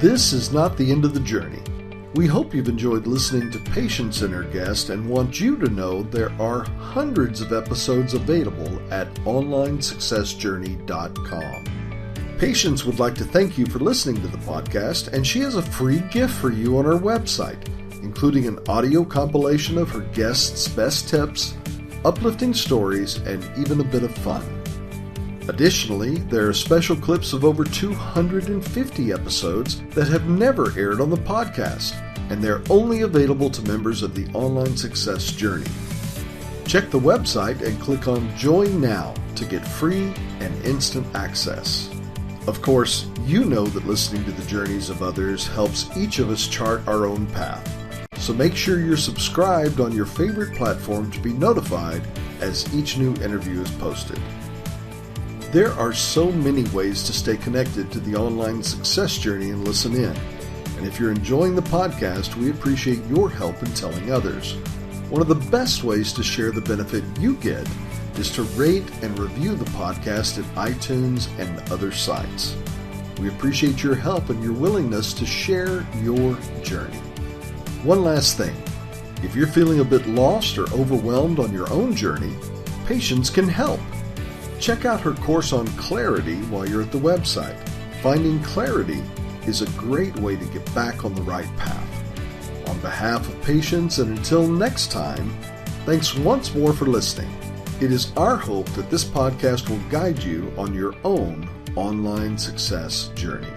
This is not the end of the journey. We hope you've enjoyed listening to Patience and her guest and want you to know there are hundreds of episodes available at onlinesuccessjourney.com. Patience would like to thank you for listening to the podcast, and she has a free gift for you on her website, including an audio compilation of her guests' best tips, uplifting stories, and even a bit of fun. Additionally, there are special clips of over 250 episodes that have never aired on the podcast, and they're only available to members of the Online Success Journey. Check the website and click on Join Now to get free and instant access. Of course, you know that listening to the journeys of others helps each of us chart our own path. So make sure you're subscribed on your favorite platform to be notified as each new interview is posted. There are so many ways to stay connected to the Online Success Journey and listen in. And if you're enjoying the podcast, we appreciate your help in telling others. One of the best ways to share the benefit you get is to rate and review the podcast at iTunes and other sites. We appreciate your help and your willingness to share your journey. One last thing. If you're feeling a bit lost or overwhelmed on your own journey, Patience can help. Check out her course on clarity while you're at the website. Finding clarity is a great way to get back on the right path. On behalf of Patience, and until next time, thanks once more for listening. It is our hope that this podcast will guide you on your own online success journey.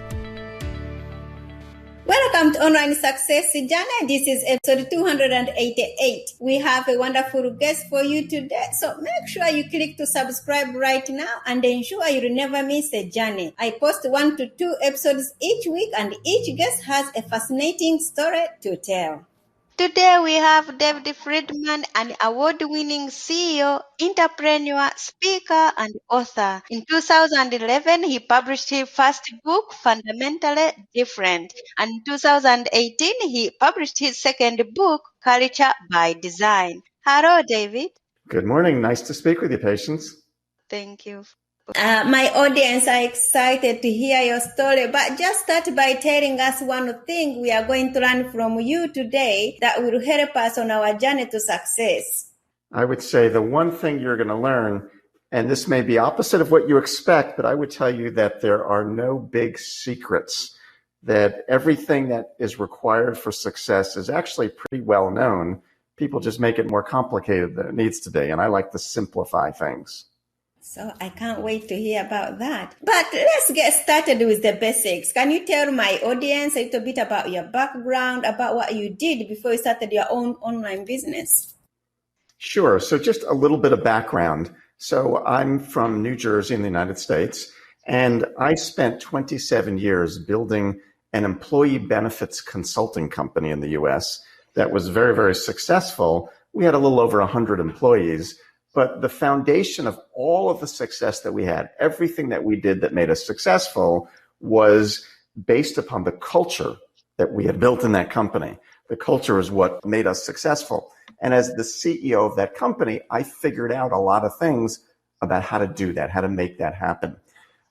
Welcome to Online Success Journey. This is episode 288. We have a wonderful guest for you today. So make sure you click to subscribe right now and ensure you'll never miss a journey. I post 1 to 2 episodes each week, and each guest has a fascinating story to tell. Today we have David Friedman, an award-winning CEO, entrepreneur, speaker, and author. In 2011, he published his first book, Fundamentally Different. And in 2018, he published his second book, Culture by Design. Hello, David. Good morning. Nice to speak with you, Patience. Thank you. My audience are excited to hear your story, but just start by telling us one thing we are going to learn from you today that will help us on our journey to success. I would say the one thing you're going to learn, and this may be opposite of what you expect, but I would tell you that there are no big secrets, that everything that is required for success is actually pretty well known. People just make it more complicated than it needs to be, and I like to simplify things. So I can't wait to hear about that. But let's get started with the basics. Can you tell my audience a little bit about your background, about what you did before you started your own online business? Sure. So just a little bit of background. So I'm from New Jersey in the United States, and I spent 27 years building an employee benefits consulting company in the US that was very, very successful. We had a little over 100 employees. But the foundation of all of the success that we had, everything that we did that made us successful, was based upon the culture that we had built in that company. The culture is what made us successful. And as the CEO of that company, I figured out a lot of things about how to do that, how to make that happen.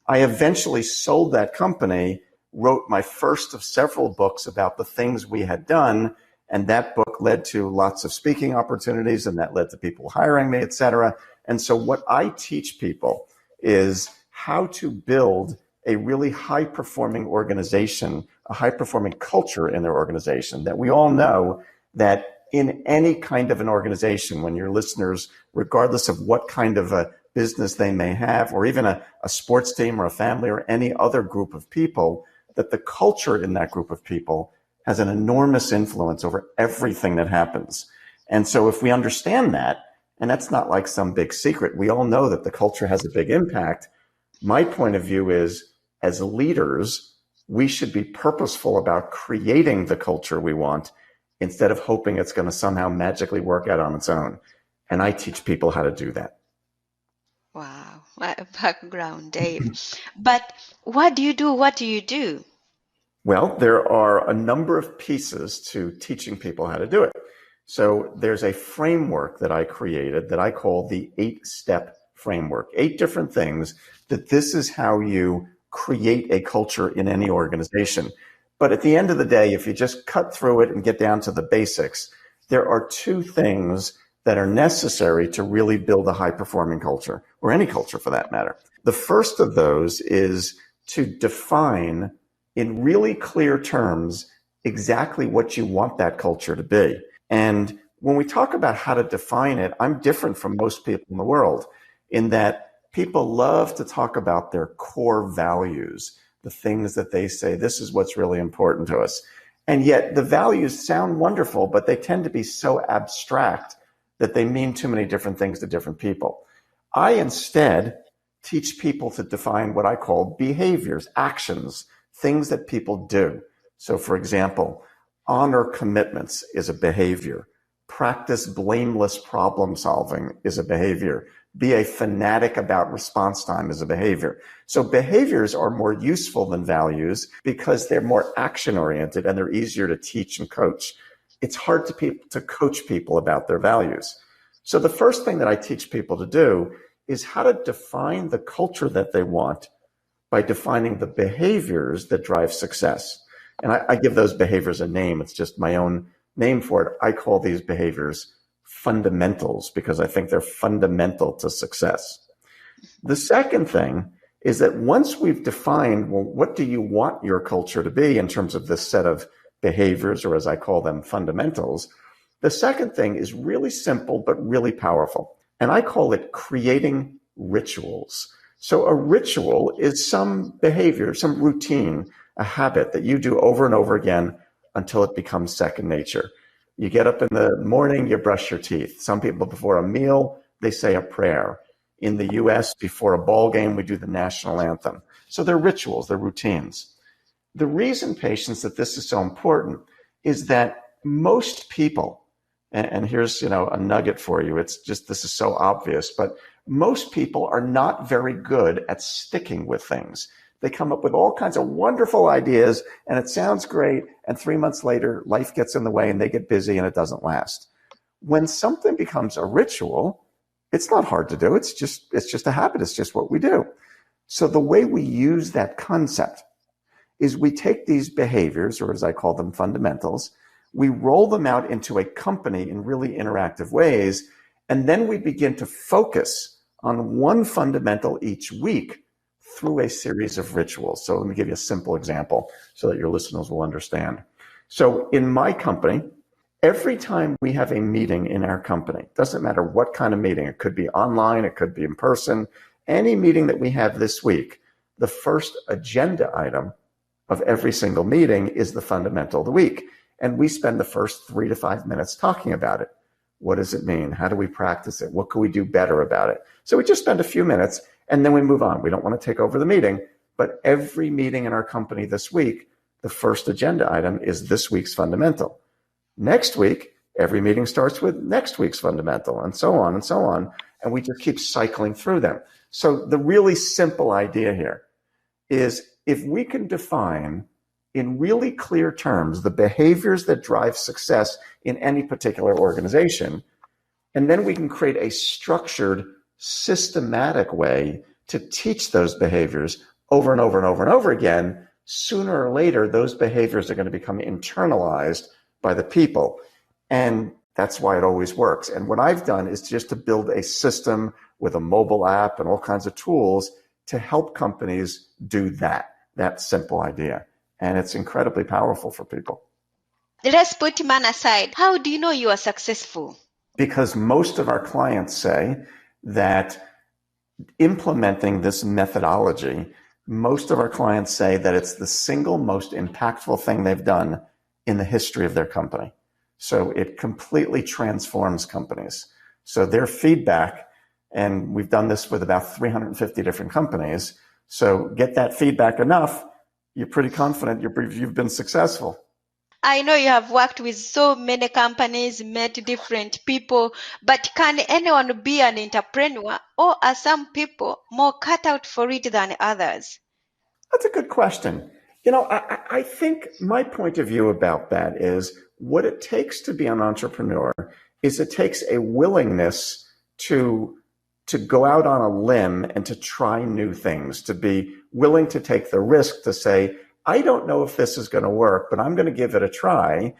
I eventually sold that company, wrote my first of several books about the things we had done, and that book led to lots of speaking opportunities, and that led to people hiring me, et cetera. And so what I teach people is how to build a really high-performing organization, a high-performing culture in their organization. That we all know that in any kind of an organization, when your listeners, regardless of what kind of a business they may have, or even a sports team or a family or any other group of people, that the culture in that group of people has an enormous influence over everything that happens. And so if we understand that, and that's not like some big secret, we all know that the culture has a big impact. My point of view is, as leaders, we should be purposeful about creating the culture we want instead of hoping it's going to somehow magically work out on its own. And I teach people how to do that. Wow, what a background, Dave. But what do you do? What do you do? Well, there are a number of pieces to teaching people how to do it. So there's a framework that I created that I call the 8-step framework. 8 different things that this is how you create a culture in any organization. But at the end of the day, if you just cut through it and get down to the basics, there are two things that are necessary to really build a high-performing culture, or any culture for that matter. The first of those is to define in really clear terms exactly what you want that culture to be. And when we talk about how to define it, I'm different from most people in the world in that people love to talk about their core values, the things that they say, this is what's really important to us. And yet the values sound wonderful, but they tend to be so abstract that they mean too many different things to different people. I instead teach people to define what I call behaviors, actions, things that people do. So for example, honor commitments is a behavior. Practice blameless problem solving is a behavior. Be a fanatic about response time is a behavior. So behaviors are more useful than values because they're more action oriented and they're easier to teach and coach. It's hard to coach people about their values. So the first thing that I teach people to do is how to define the culture that they want by defining the behaviors that drive success. And I give those behaviors a name. It's just my own name for it. I call these behaviors fundamentals because I think they're fundamental to success. The second thing is that once we've defined, well, what do you want your culture to be in terms of this set of behaviors, or as I call them, fundamentals, the second thing is really simple but really powerful. And I call it creating rituals. So a ritual is some behavior, some routine, a habit that you do over and over again until it becomes second nature. You get up in the morning, you brush your teeth. Some people before a meal, they say a prayer. In the US, before a ball game, we do the national anthem. So they're rituals, they're routines. The reason, patients, that this is so important is that most people, and here's a nugget for you, it's just this is so obvious, but most people are not very good at sticking with things. They come up with all kinds of wonderful ideas and it sounds great. And 3 months later, life gets in the way and they get busy and it doesn't last. When something becomes a ritual, it's not hard to do. It's just a habit. It's just what we do. So the way we use that concept is we take these behaviors, or as I call them, fundamentals, we roll them out into a company in really interactive ways. And then we begin to focus on one fundamental each week through a series of rituals. So let me give you a simple example so that your listeners will understand. So in my company, every time we have a meeting in our company, doesn't matter what kind of meeting, it could be online, it could be in person, any meeting that we have this week, the first agenda item of every single meeting is the fundamental of the week. And we spend the first 3 to 5 minutes talking about it. What does it mean? How do we practice it? What can we do better about it? So we just spend a few minutes and then we move on. We don't want to take over the meeting, but every meeting in our company this week, the first agenda item is this week's fundamental. Next week, every meeting starts with next week's fundamental, and so on and so on. And we just keep cycling through them. So the really simple idea here is if we can define in really clear terms the behaviors that drive success in any particular organization, and then we can create a structured, systematic way to teach those behaviors over and over and over and over again, sooner or later, those behaviors are going to become internalized by the people. And that's why it always works. And what I've done is just to build a system with a mobile app and all kinds of tools to help companies do that simple idea. And it's incredibly powerful for people. Let's put man aside. How do you know you are successful? Because most of our clients say that implementing this methodology, most of our clients say that it's the single most impactful thing they've done in the history of their company. So it completely transforms companies. So their feedback, and we've done this with about 350 different companies. So get that feedback enough, you're pretty confident you've been successful. I know you have worked with so many companies, met different people, but can anyone be an entrepreneur, or are some people more cut out for it than others? That's a good question. I think my point of view about that is what it takes to be an entrepreneur is it takes a willingness to go out on a limb and to try new things, to be willing to take the risk to say, I don't know if this is going to work, but I'm going to give it a try.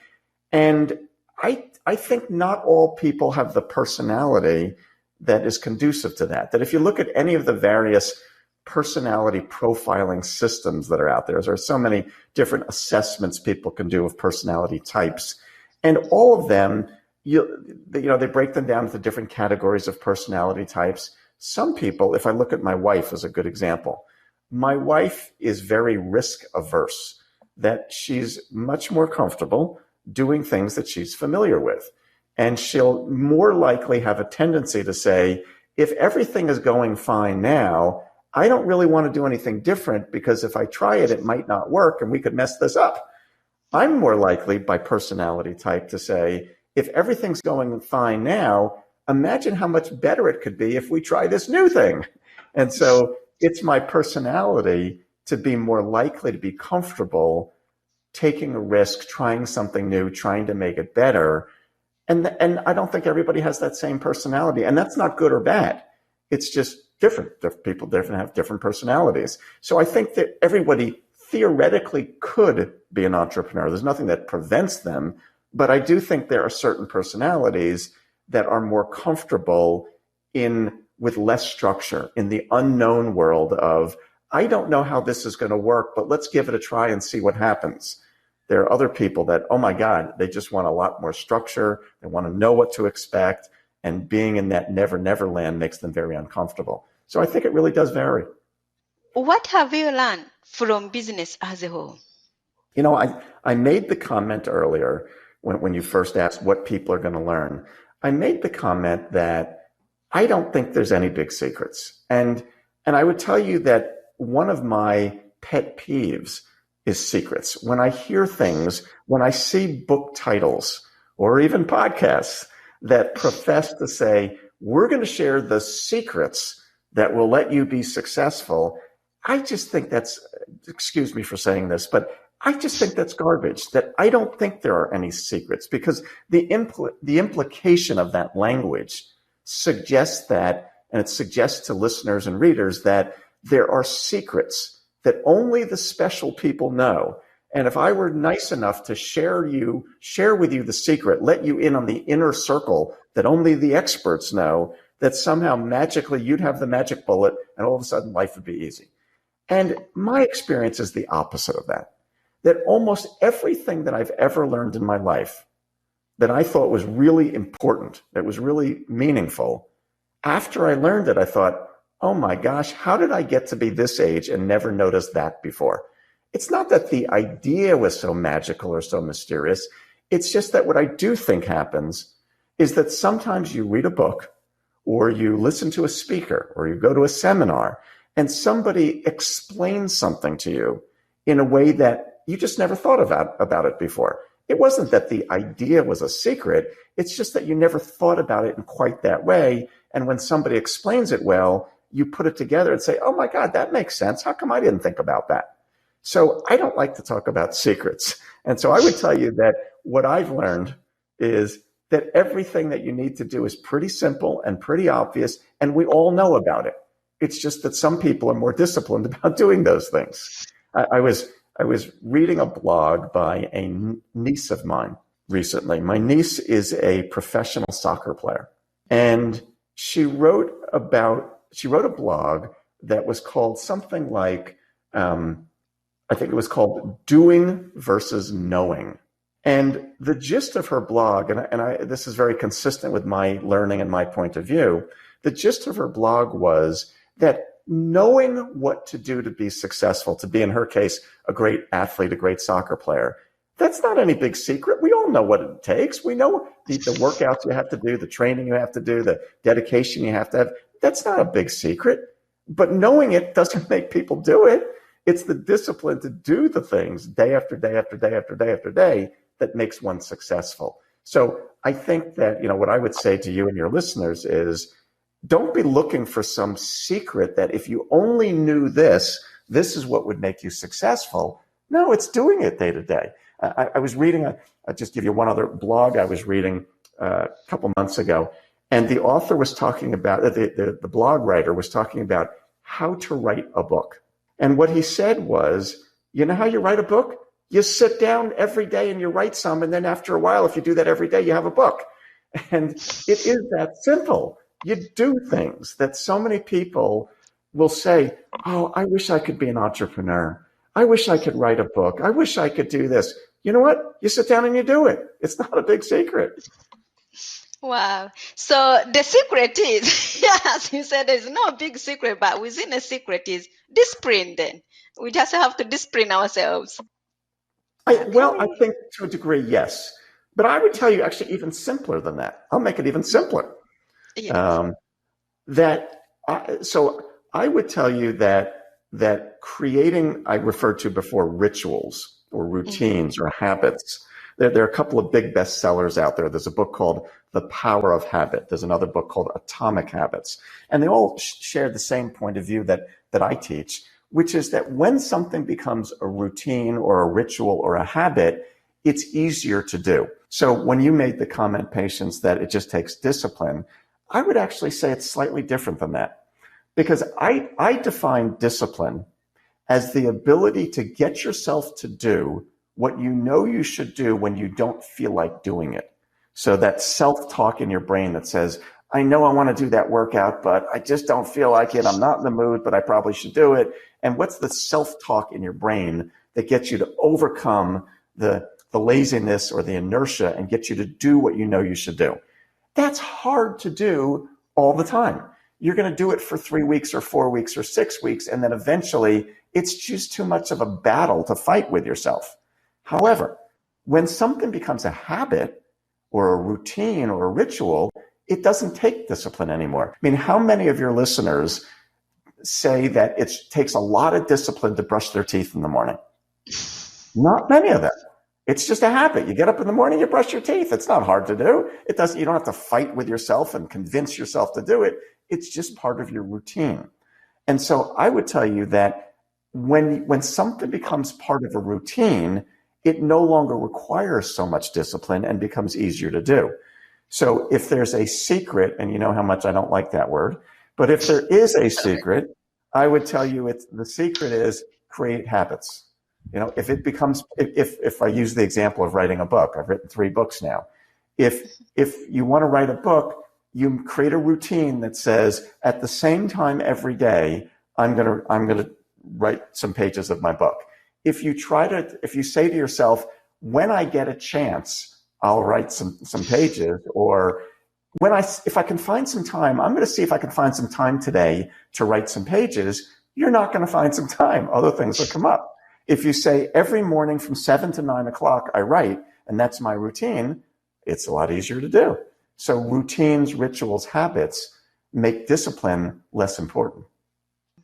And I think not all people have the personality that is conducive to that. That if you look at any of the various personality profiling systems that are out there are so many different assessments people can do of personality types. And all of them, they break them down into different categories of personality types. Some people, if I look at my wife as a good example, my wife is very risk averse, that she's much more comfortable doing things that she's familiar with. And she'll more likely have a tendency to say, if everything is going fine now, I don't really want to do anything different, because if I try it, it might not work and we could mess this up. I'm more likely by personality type to say, if everything's going fine now, imagine how much better it could be if we try this new thing. And so it's my personality to be more likely to be comfortable taking a risk, trying something new, trying to make it better. And I don't think everybody has that same personality. And that's not good or bad. It's just different. People have different personalities. So I think that everybody theoretically could be an entrepreneur. There's nothing that prevents them. But I do think there are certain personalities that are more comfortable with less structure, in the unknown world of, I don't know how this is going to work, but let's give it a try and see what happens. There are other people that, oh my God, they just want a lot more structure. They want to know what to expect. And being in that never land makes them very uncomfortable. So I think it really does vary. What have you learned from business as a whole? I made the comment earlier when you first asked what people are going to learn. I made the comment that I don't think there's any big secrets. And I would tell you that one of my pet peeves is secrets. When I hear things, when I see book titles or even podcasts that profess to say, we're going to share the secrets that will let you be successful, I just think that's, excuse me for saying this, but I just think that's garbage, that I don't think there are any secrets, because the implication of that language suggests that, and it suggests to listeners and readers that there are secrets that only the special people know. And if I were nice enough to share with you the secret, let you in on the inner circle that only the experts know, that somehow magically you'd have the magic bullet and all of a sudden life would be easy. And my experience is the opposite of that. That almost everything that I've ever learned in my life that I thought was really important, that was really meaningful, after I learned it, I thought, oh my gosh, how did I get to be this age and never noticed that before? It's not that the idea was so magical or so mysterious. It's just that what I do think happens is that sometimes you read a book, or you listen to a speaker, or you go to a seminar, and somebody explains something to you in a way that you just never thought about it before. It wasn't that the idea was a secret. It's just that you never thought about it in quite that way. And when somebody explains it well, you put it together and say, oh my God, that makes sense. How come I didn't think about that? So I don't like to talk about secrets. And so I would tell you that what I've learned is that everything that you need to do is pretty simple and pretty obvious, and we all know about it. It's just that some people are more disciplined about doing those things. I was reading a blog by a niece of mine recently. My niece is a professional soccer player, and she wrote a blog that was called something like, I think it was called Doing versus Knowing. And the gist of her blog, and this is very consistent with my learning and my point of view, the gist of her blog was that knowing what to do to be successful, to be, in her case, a great athlete, a great soccer player, that's not any big secret. We all know what it takes. We know the workouts you have to do, the training you have to do, the dedication you have to have. That's not a big secret. But knowing it doesn't make people do it. It's the discipline to do the things day after day after day after day after day that makes one successful. So I think that, what I would say to you and your listeners is, don't be looking for some secret that if you only knew this is what would make you successful. No, it's doing it day to day. I was reading, I'll just give you one other blog I was reading a couple months ago, and the author was talking about, the blog writer was talking about how to write a book. And what he said was, You know how you write a book? You sit down every day and you write some, and then after a while, if you do that every day, you have a book. And it is that simple. You do things that so many people will say, oh, I wish I could be an entrepreneur. I wish I could write a book. I wish I could do this. You know what? You sit down and you do it. It's not a big secret. Wow. So the secret is, as you said, there's no big secret, but within a secret is discipline then. We just have to discipline ourselves. Well, I think to a degree, yes. But I would tell you actually even simpler than that. I'll make it even simpler. Yes. So I would tell you that creating, I referred to before, rituals or routines or habits. There are a couple of big bestsellers out there. There's a book called The Power of Habit. There's another book called Atomic Habits. And they all share the same point of view that I teach, which is that when something becomes a routine or a ritual or a habit, it's easier to do. So when you made the comment, Patience, that it just takes discipline, I would actually say it's slightly different than that. Because I define discipline as the ability to get yourself to do what you know you should do when you don't feel like doing it. So that self-talk in your brain that says, I know I want to do that workout, but I just don't feel like it. I'm not in the mood, but I probably should do it. And what's the self-talk in your brain that gets you to overcome the laziness or the inertia and get you to do what you know you should do? That's hard to do all the time. You're going to do it for 3 weeks or 4 weeks or 6 weeks, and then eventually it's just too much of a battle to fight with yourself. However, when something becomes a habit or a routine or a ritual, it doesn't take discipline anymore. I mean, how many of your listeners say that it takes a lot of discipline to brush their teeth in the morning? Not many of them. It's just a habit. You get up in the morning, you brush your teeth. It's not hard to do. You don't have to fight with yourself and convince yourself to do it. It's just part of your routine. And so I would tell you that when something becomes part of a routine, it no longer requires so much discipline and becomes easier to do. So if there's a secret, and you know how much I don't like that word, but if there is a secret, I would tell you the secret is create habits. If I use the example of writing a book, I've written 3 books now. If you want to write a book, you create a routine that says at the same time every day, I'm going to write some pages of my book. If you say to yourself, when I get a chance, I'll write some pages, or if I can find some time, I'm going to see if I can find some time today to write some pages, you're not going to find some time. Other things will come up. If you say every morning from 7 to 9 o'clock, I write, and that's my routine, it's a lot easier to do. So routines, rituals, habits make discipline less important.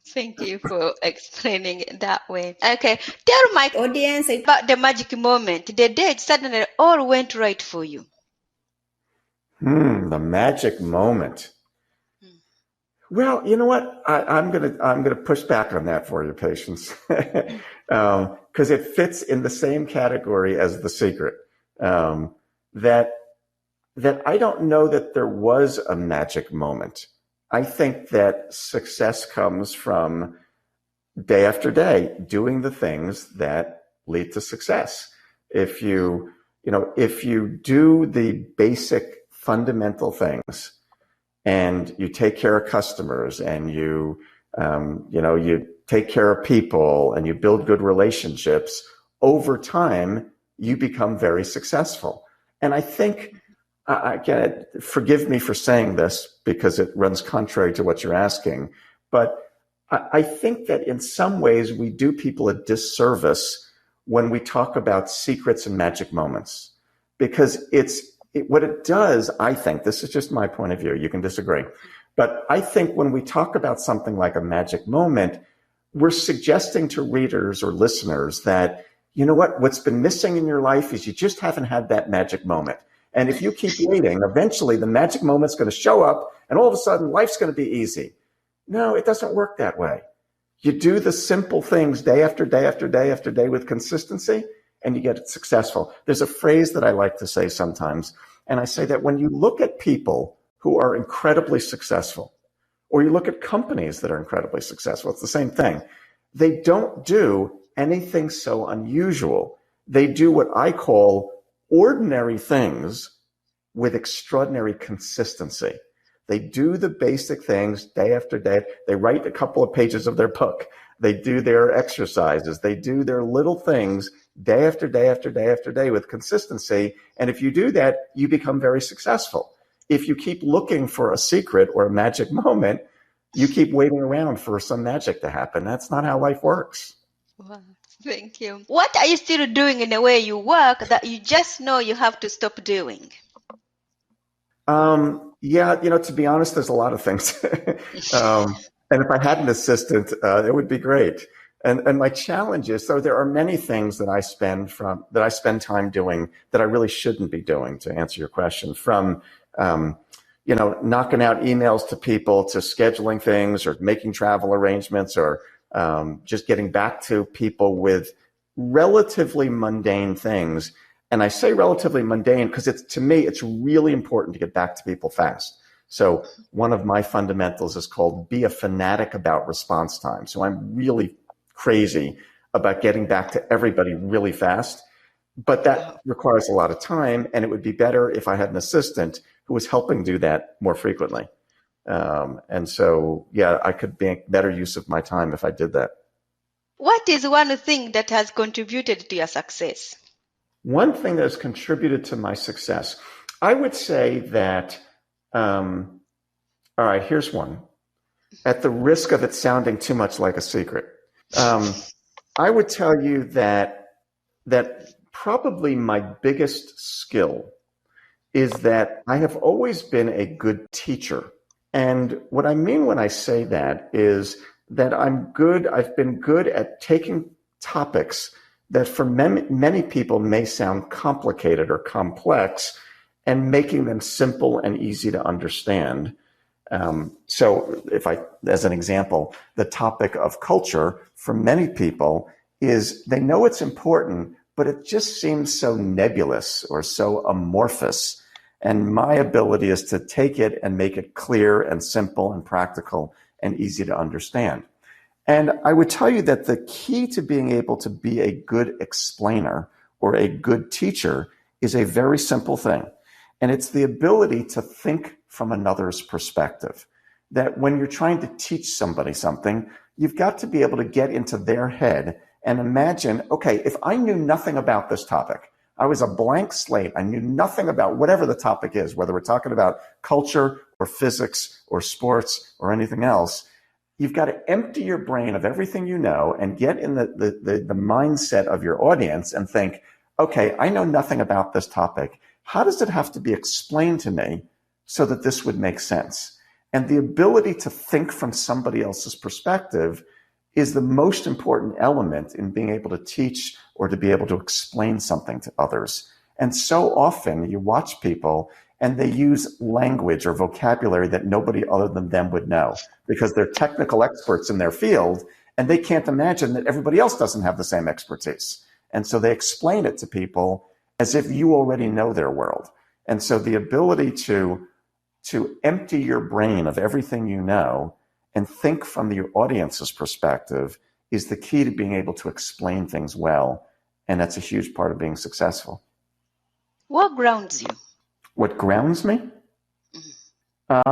Thank you for explaining it that way. Okay. Tell my audience about the magic moment, the day it suddenly all went right for you. The magic moment. Well, you know what? I'm gonna push back on that for you, Patience, because it fits in the same category as the secret. That I don't know that there was a magic moment. I think that success comes from day after day doing the things that lead to success. If you do the basic fundamental things, and you take care of customers, and you take care of people, and you build good relationships, over time, you become very successful. And I think, again, forgive me for saying this because it runs contrary to what you're asking, but I think that in some ways we do people a disservice when we talk about secrets and magic moments, because what it does, I think, this is just my point of view, you can disagree, but I think when we talk about something like a magic moment, we're suggesting to readers or listeners that, you know what's been missing in your life is you just haven't had that magic moment. And if you keep waiting, eventually the magic moment's going to show up and all of a sudden life's going to be easy. No, it doesn't work that way. You do the simple things day after day after day after day with consistency, and you get successful. There's a phrase that I like to say sometimes, and I say that when you look at people who are incredibly successful, or you look at companies that are incredibly successful, it's the same thing. They don't do anything so unusual. They do what I call ordinary things with extraordinary consistency. They do the basic things day after day. They write a couple of pages of their book. They do their exercises. They do their little things day after day after day after day with consistency. And if you do that, you become very successful. If you keep looking for a secret or a magic moment, you keep waiting around for some magic to happen. That's not how life works. Wow. Thank you. What are you still doing in the way you work that you just know you have to stop doing? Yeah, to be honest, there's a lot of things. And if I had an assistant, it would be great. And my challenge is, so there are many things that I spend time doing that I really shouldn't be doing, to answer your question, from, knocking out emails to people, to scheduling things, or making travel arrangements, or just getting back to people with relatively mundane things. And I say relatively mundane because to me, it's really important to get back to people fast. So one of my fundamentals is called be a fanatic about response time. So I'm really crazy about getting back to everybody really fast, but that requires a lot of time. And it would be better if I had an assistant who was helping do that more frequently. And so, yeah, I could make better use of my time if I did that. What is one thing that has contributed to your success? One thing that has contributed to my success, I would say that, all right, here's one. At the risk of it sounding too much like a secret, I would tell you that probably my biggest skill is that I have always been a good teacher. And what I mean when I say that is that I've been good at taking topics that for many people may sound complicated or complex and making them simple and easy to understand. So as an example, the topic of culture for many people is they know it's important, but it just seems so nebulous or so amorphous. And my ability is to take it and make it clear and simple and practical and easy to understand. And I would tell you that the key to being able to be a good explainer or a good teacher is a very simple thing. And it's the ability to think from another's perspective. That when you're trying to teach somebody something, you've got to be able to get into their head and imagine, okay, if I knew nothing about this topic, I was a blank slate, I knew nothing about whatever the topic is, whether we're talking about culture or physics or sports or anything else, you've got to empty your brain of everything you know and get in the mindset of your audience and think, okay, I know nothing about this topic. How does it have to be explained to me so that this would make sense? And the ability to think from somebody else's perspective is the most important element in being able to teach or to be able to explain something to others. And so often you watch people and they use language or vocabulary that nobody other than them would know because they're technical experts in their field and they can't imagine that everybody else doesn't have the same expertise. And so they explain it to people as if you already know their world. And so the ability to empty your brain of everything you know and think from your audience's perspective is the key to being able to explain things well. And that's a huge part of being successful. What grounds you? What grounds me? I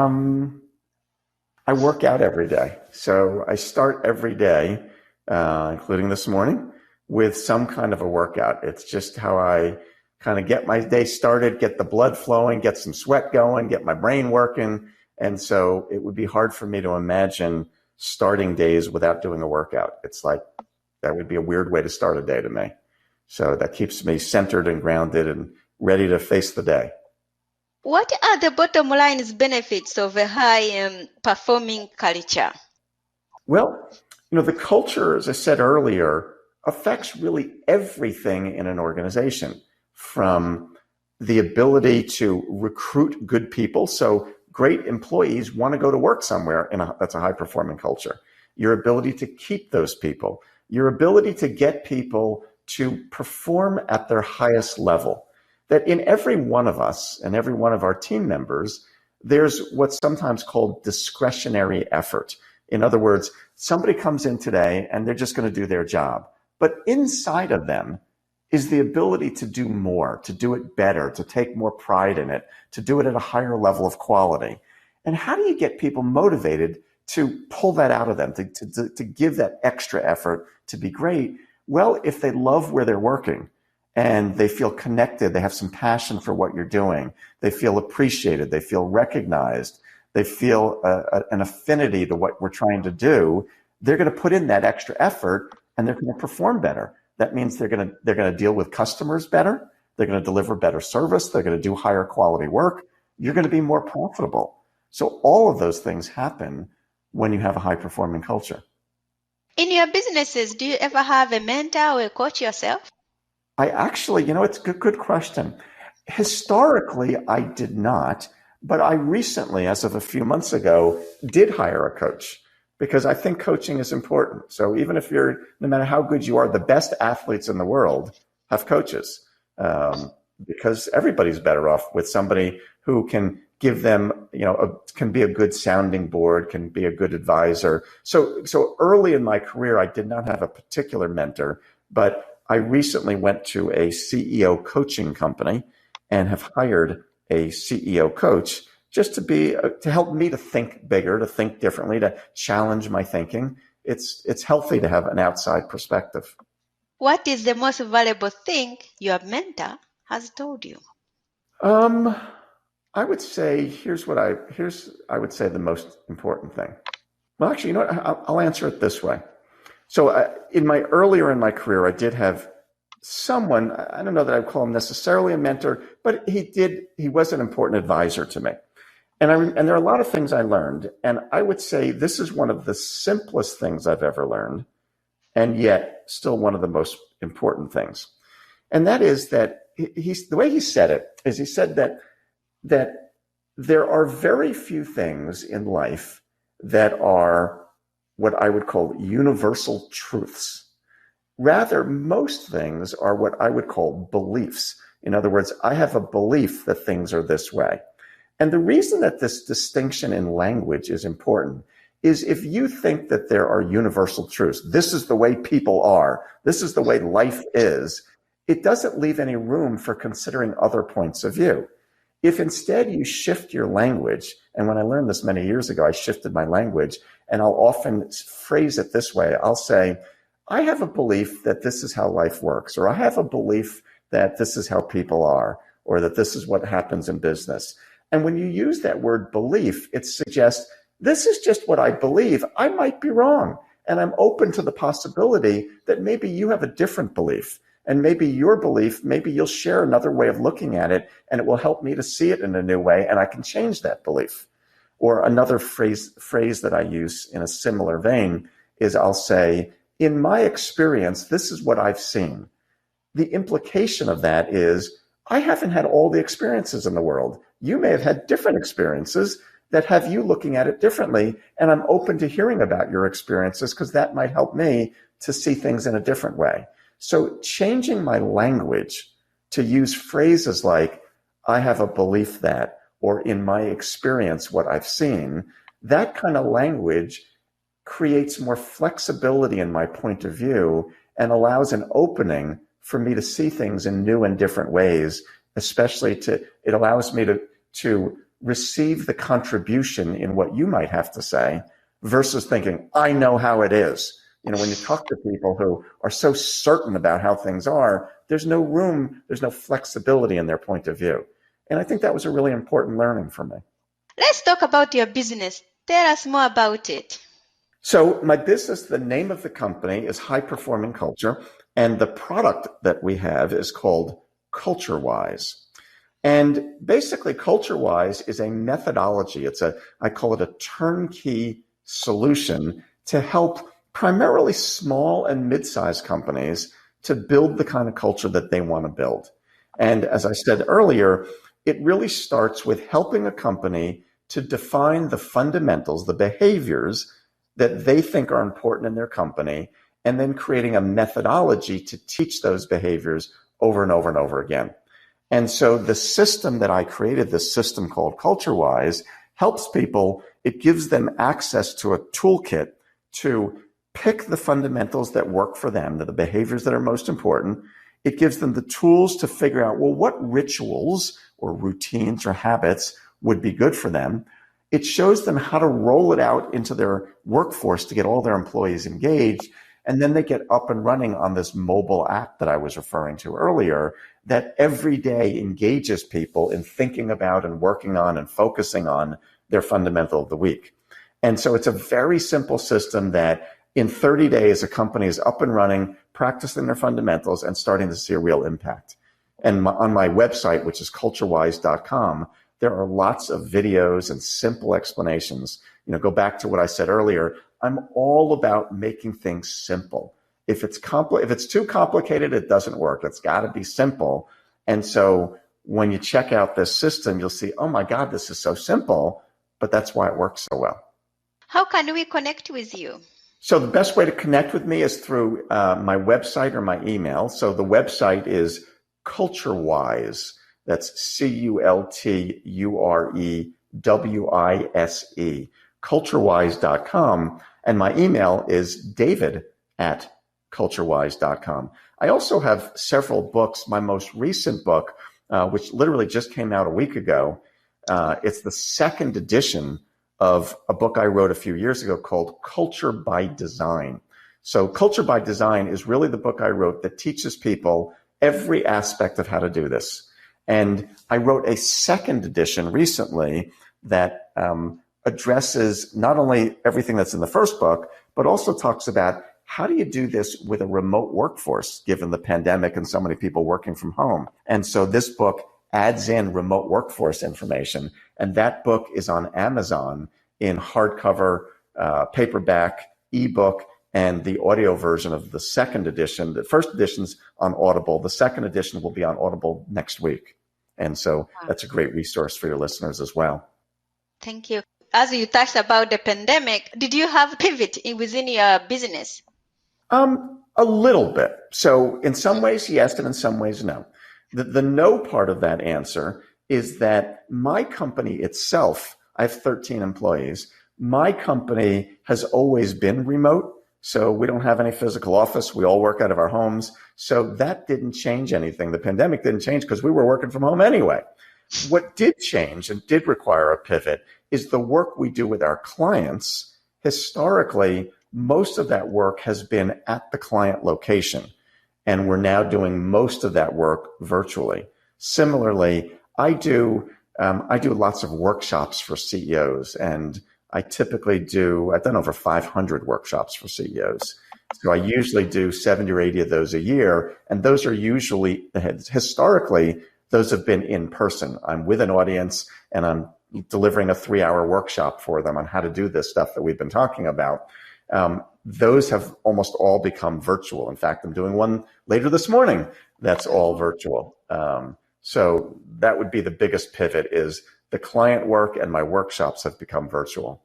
work out every day. So I start every day, including this morning, with some kind of a workout. It's just how I kind of get my day started, get the blood flowing, get some sweat going, get my brain working. And so it would be hard for me to imagine starting days without doing a workout. It's like, that would be a weird way to start a day to me. So that keeps me centered and grounded and ready to face the day. What are the bottom line benefits of a high performing culture? Well, the culture, as I said earlier, affects really everything in an organization, from the ability to recruit good people. So great employees want to go to work somewhere that's a high performing culture. Your ability to keep those people, your ability to get people to perform at their highest level. That in every one of us and every one of our team members, there's what's sometimes called discretionary effort. In other words, somebody comes in today and they're just going to do their job, But inside of them is the ability to do more, to do it better, to take more pride in it, to do it at a higher level of quality. And how do you get people motivated to pull that out of them, to give that extra effort to be great? Well, if they love where they're working and they feel connected, they have some passion for what you're doing, they feel appreciated, they feel recognized, they feel an affinity to what we're trying to do, they're going to put in that extra effort and they're going to perform better. That means they're going to deal with customers better. They're going to deliver better service. They're going to do higher quality work. You're going to be more profitable. So all of those things happen when you have a high performing culture. In your businesses, do you ever have a mentor or a coach yourself? I actually, it's a good question. Historically, I did not, but I recently, as of a few months ago, did hire a coach because I think coaching is important. So even if no matter how good you are, the best athletes in the world have coaches because everybody's better off with somebody who can give them, can be a good sounding board, can be a good advisor. So early in my career, I did not have a particular mentor, but I recently went to a CEO coaching company and have hired a CEO coach just to help me to think bigger, to think differently, to challenge my thinking. It's healthy to have an outside perspective. What is the most valuable thing your mentor has told you? I would say I would say the most important thing. Well, actually, you know what? I'll answer it this way. So earlier in my career, I did have someone, I don't know that I'd call him necessarily a mentor, but he was an important advisor to me. And there are a lot of things I learned. And I would say this is one of the simplest things I've ever learned, and yet still one of the most important things. And that is that the way he said it is he said that there are very few things in life that are what I would call universal truths. Rather, most things are what I would call beliefs. In other words, I have a belief that things are this way. And the reason that this distinction in language is important is if you think that there are universal truths, this is the way people are, this is the way life is, it doesn't leave any room for considering other points of view. If instead you shift your language, and when I learned this many years ago, I shifted my language, and I'll often phrase it this way. I'll say, I have a belief that this is how life works, or I have a belief that this is how people are, or that this is what happens in business. And when you use that word belief, it suggests this is just what I believe. I might be wrong. And I'm open to the possibility that maybe you have a different belief. And maybe your belief, maybe you'll share another way of looking at it, and it will help me to see it in a new way, and I can change that belief. Or another phrase that I use in a similar vein is I'll say, in my experience, this is what I've seen. The implication of that is I haven't had all the experiences in the world. You may have had different experiences that have you looking at it differently, and I'm open to hearing about your experiences because that might help me to see things in a different way. So changing my language to use phrases like, I have a belief that, or in my experience, what I've seen, that kind of language creates more flexibility in my point of view and allows an opening for me to see things in new and different ways, especially it allows me to receive the contribution in what you might have to say versus thinking, I know how it is. When you talk to people who are so certain about how things are, there's no room, there's no flexibility in their point of view. And I think that was a really important learning for me. Let's talk about your business. Tell us more about it. So my business, the name of the company is High Performing Culture, and the product that we have is called CultureWise. And basically, CultureWise is a methodology. I call it a turnkey solution to help primarily small and mid-sized companies to build the kind of culture that they want to build. And as I said earlier, it really starts with helping a company to define the fundamentals, the behaviors that they think are important in their company, and then creating a methodology to teach those behaviors over and over and over again. And so the system that I created, this system called CultureWise, helps people. It gives them access to a toolkit to pick the fundamentals that work for them, the behaviors that are most important. It gives them the tools to figure out, well, what rituals or routines or habits would be good for them. It shows them how to roll it out into their workforce to get all their employees engaged. And then they get up and running on this mobile app that I was referring to earlier that every day engages people in thinking about and working on and focusing on their fundamental of the week. And so it's a very simple system that in 30 days, a company is up and running, practicing their fundamentals and starting to see a real impact. And on my website, which is CultureWise.com, there are lots of videos and simple explanations. Go back to what I said earlier. I'm all about making things simple. If it's too complicated, it doesn't work. It's got to be simple. And so when you check out this system, you'll see, oh my God, this is so simple, but that's why it works so well. How can we connect with you? So the best way to connect with me is through my website or my email. So the website is CultureWise. That's CultureWise, CultureWise.com. And my email is david@CultureWise.com. I also have several books. My most recent book, which literally just came out a week ago, it's the second edition of a book I wrote a few years ago called Culture by Design. So Culture by Design is really the book I wrote that teaches people every aspect of how to do this. And I wrote a second edition recently that addresses not only everything that's in the first book, but also talks about how do you do this with a remote workforce, given the pandemic and so many people working from home. And so this book adds in remote workforce information. And that book is on Amazon in hardcover, paperback, ebook, and the audio version of the second edition. The first edition's on Audible. The second edition will be on Audible next week. And so that's a great resource for your listeners as well. Thank you. As you touched about the pandemic, did you have a pivot within your business? A little bit. So in some ways, yes, and in some ways, no. The no part of that answer is that my company itself, I have 13 employees. My company has always been remote. So we don't have any physical office. We all work out of our homes. So that didn't change anything. The pandemic didn't change because we were working from home anyway. What did change and did require a pivot is the work we do with our clients. Historically, most of that work has been at the client location. And we're now doing most of that work virtually. Similarly, I do lots of workshops for CEOs, and I've done over 500 workshops for CEOs. So I usually do 70 or 80 of those a year. And those are usually, historically, those have been in person. I'm with an audience and I'm delivering a 3-hour workshop for them on how to do this stuff that we've been talking about. Those have almost all become virtual. In fact, I'm doing one later this morning that's all virtual. So that would be the biggest pivot, is the client work and my workshops have become virtual.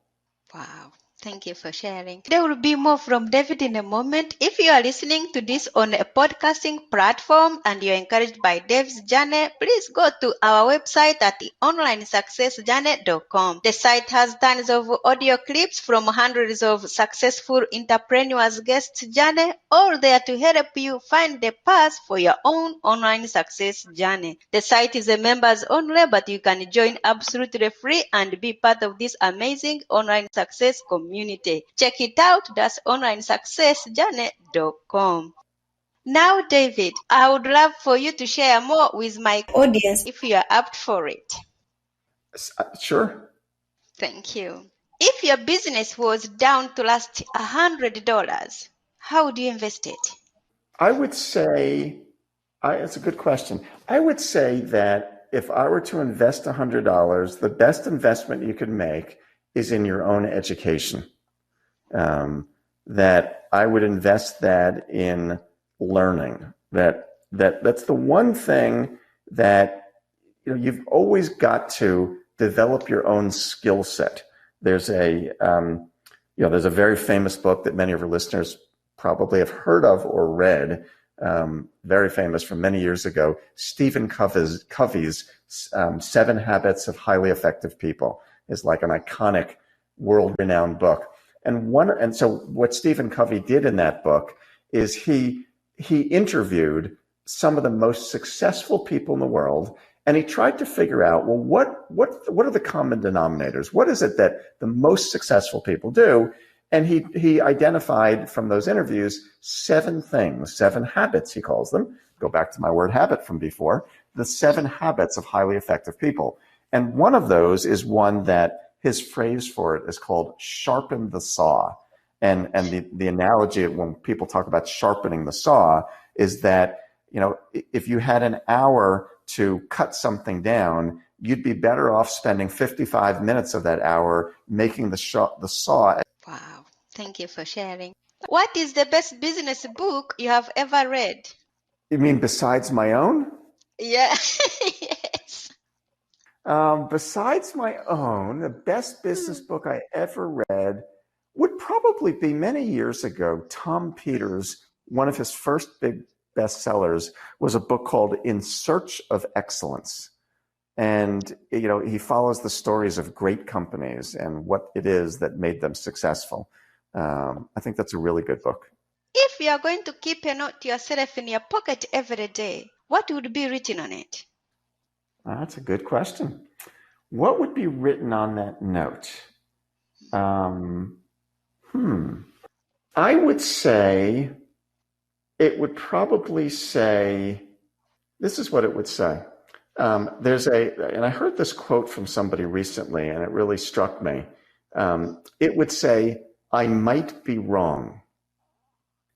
Wow. Thank you for sharing. There will be more from David in a moment. If you are listening to this on a podcasting platform and you're encouraged by Dave's journey, please go to our website at onlinesuccessjourney.com. The site has tons of audio clips from hundreds of successful entrepreneurs' guests' journey, all there to help you find the path for your own online success journey. The site is a members only, but you can join absolutely free and be part of this amazing online success community. Check it out. That's onlinesuccessjourney.com. Now, David, I would love for you to share more with my audience if you are up for it. Sure. Thank you. If your business was down to last $100, how would you invest it? I would say, it's a good question. I would say that if I were to invest $100, the best investment you could make is in your own education. That I would invest that in learning. That's the one thing that you've always got to develop your own skill set. There's a very famous book that many of our listeners probably have heard of or read. Very famous from many years ago, Stephen Covey's 7 Habits of Highly Effective People is like an iconic, world-renowned book. And so what Stephen Covey did in that book is he interviewed some of the most successful people in the world, and he tried to figure out, well, what are the common denominators? What is it that the most successful people do? And he identified from those interviews 7 things, 7 habits, he calls them. Go back to my word habit from before, the 7 habits of highly effective people. And one of those is one that his phrase for it is called sharpen the saw. And the analogy when people talk about sharpening the saw is that, if you had an hour to cut something down, you'd be better off spending 55 minutes of that hour making the saw. Wow. Thank you for sharing. What is the best business book you have ever read? You mean besides my own? Yeah. Yes. Besides my own, the best business book I ever read would probably be many years ago. Tom Peters, one of his first big bestsellers was a book called In Search of Excellence. And, he follows the stories of great companies and what it is that made them successful. I think that's a really good book. If you are going to keep a note to yourself in your pocket every day, what would be written on it? That's a good question. What would be written on that note? I would say it would probably say, this is what it would say. And I heard this quote from somebody recently, and it really struck me. It would say, I might be wrong.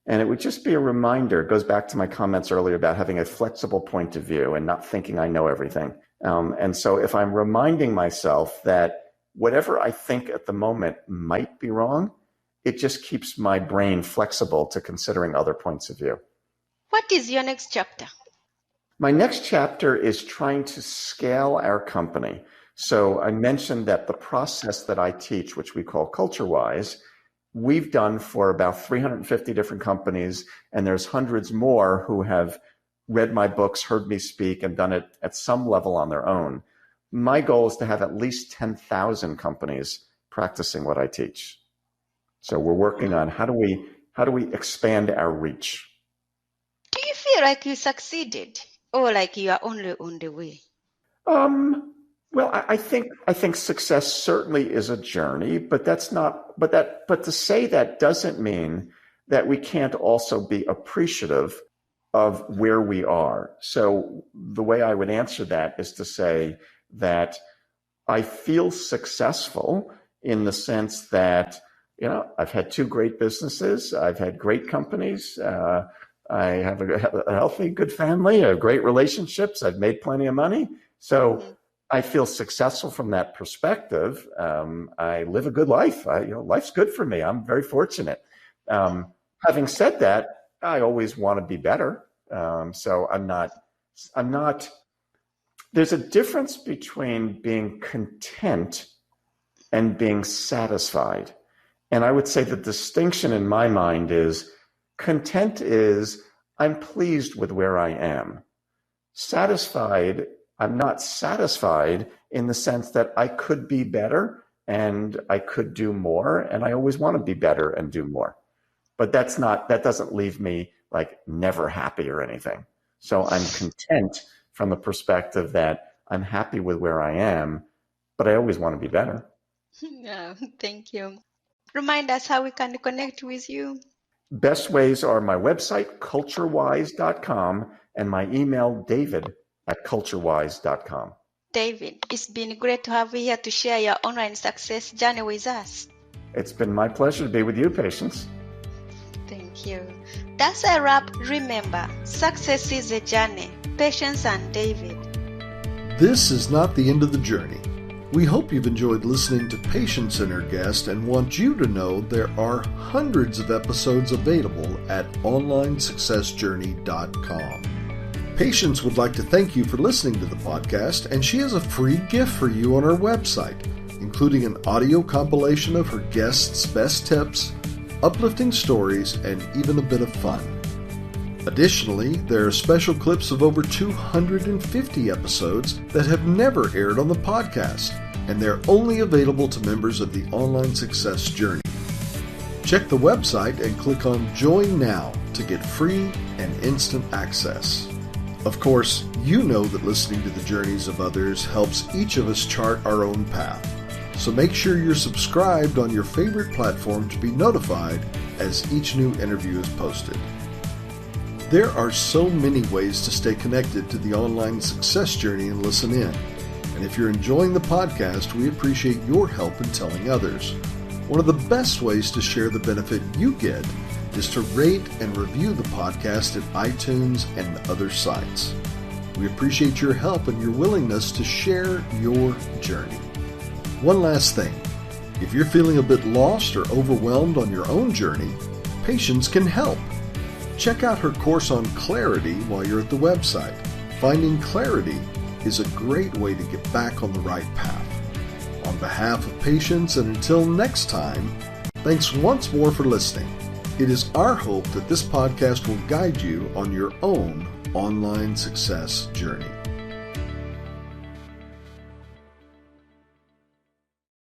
And it would just be a reminder. It goes back to my comments earlier about having a flexible point of view and not thinking I know everything. And so if I'm reminding myself that whatever I think at the moment might be wrong, it just keeps my brain flexible to considering other points of view. What is your next chapter? My next chapter is trying to scale our company. So I mentioned that the process that I teach, which we call CultureWise, we've done for about 350 different companies, and there's hundreds more who have read my books, heard me speak, and done it at some level on their own. My goal is to have at least 10,000 companies practicing what I teach. So we're working on how do we expand our reach. Do you feel like you succeeded or like you are only on the way? Well, I think success certainly is a journey, but to say that doesn't mean that we can't also be appreciative of where we are. So the way I would answer that is to say that I feel successful in the sense that, I've had 2 great businesses. I've had great companies. I have a healthy, good family, great relationships. I've made plenty of money. So I feel successful from that perspective. I live a good life. Life's good for me. I'm very fortunate. Having said that, I always want to be better. So I'm not, there's a difference between being content and being satisfied. And I would say the distinction in my mind is content is I'm pleased with where I am. Satisfied, I'm not satisfied in the sense that I could be better and I could do more, and I always want to be better and do more. But that doesn't leave me like never happy or anything. So I'm content from the perspective that I'm happy with where I am, but I always want to be better. Yeah, thank you. Remind us how we can connect with you. Best ways are my website, CultureWise.com, and my email, david@CultureWise.com. David, it's been great to have you here to share your online success journey with us. It's been my pleasure to be with you, Patience. Thank you. That's a wrap. Remember, success is a journey. Patience and David. This is not the end of the journey. We hope you've enjoyed listening to Patience and her guest and want you to know there are hundreds of episodes available at onlinesuccessjourney.com. Patience would like to thank you for listening to the podcast, and she has a free gift for you on her website, including an audio compilation of her guests' best tips, uplifting stories, and even a bit of fun. Additionally, there are special clips of over 250 episodes that have never aired on the podcast, and they're only available to members of the Online Success Journey. Check the website and click on Join Now to get free and instant access. Of course, you know that listening to the journeys of others helps each of us chart our own path. So make sure you're subscribed on your favorite platform to be notified as each new interview is posted. There are so many ways to stay connected to the online success journey and listen in. And if you're enjoying the podcast, we appreciate your help in telling others. One of the best ways to share the benefit you get is to rate and review the podcast at iTunes and other sites. We appreciate your help and your willingness to share your journey. One last thing. If you're feeling a bit lost or overwhelmed on your own journey, Patience can help. Check out her course on clarity while you're at the website. Finding clarity is a great way to get back on the right path. On behalf of Patience, and until next time, thanks once more for listening. It is our hope that this podcast will guide you on your own online success journey.